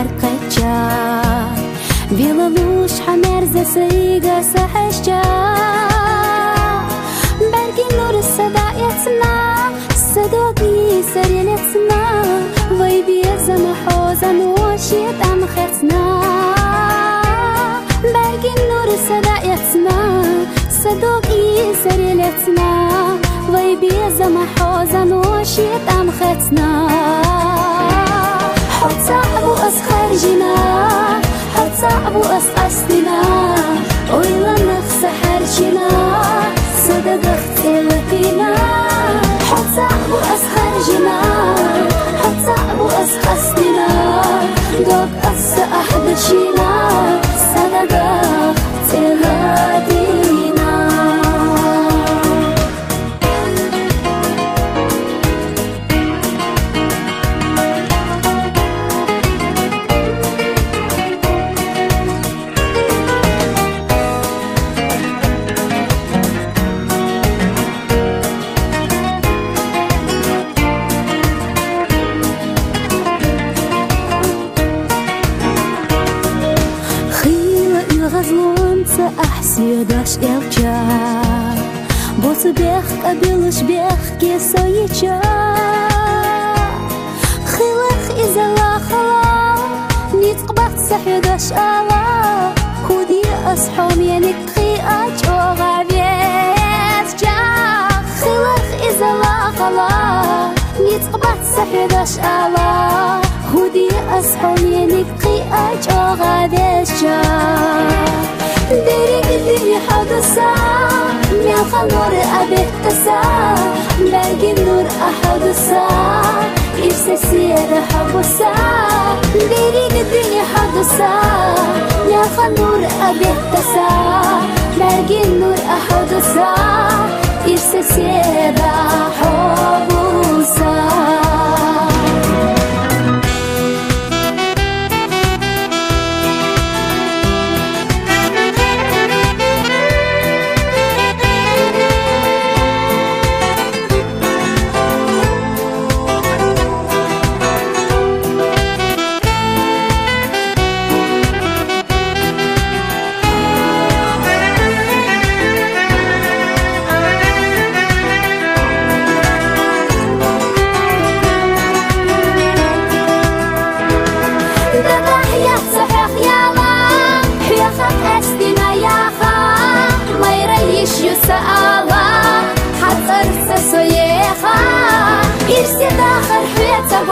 arqacha Vilalush hamerza sayga sahashcha Belki nur sadayetna Sadogi sareletsna Vay bieza mahozan oshit amkhetna Belki nur sadayetna Sadogi sareletsna Vay bieza mahozan oshit amkhetna حط صعبو أسخرجنا حط صعبو أسقسنا ويلا نخس حرجنا صدق اختلفنا حط صعبو أسخرجنا حط صعبو أسقسنا دوب أس أحدشنا صدق اختلفنا أحسي داش إلجا بوس بيخ قبلش بيخ كيسا يجا خلخ إذا لا خلا نتقبخ صحي داش آلا خودي أصحوم ينكخي أجوغا بيس جا خلخ إذا لا خلا نتقبخ صحي داش آلا خودي أصحوم ينكخي أجوغا بيس جا Derek dini hadusa Mialcha nur abetasa Belki nur ahadusa İrse siyere habusa Derek dini hadusa Mialcha nur abetasa Belki nur ahadusa İrse siyere habusa إرسي داخل حياته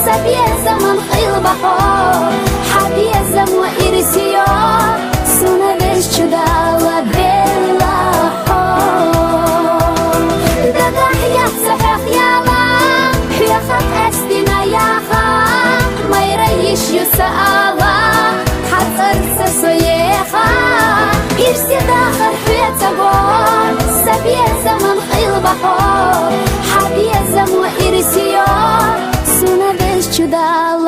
سبيزة من خيل بحور حبيزة وإرسيو سنة بيش جدالة بلا حور دادا حياة صحيح يالا حياخك أسدنا ياخا ما يريش يسألا حتى رسسو ياخا إرسي داخل حياته سبيزة من خيل بحور حبيزة وإرسيو سنة بيش جدالة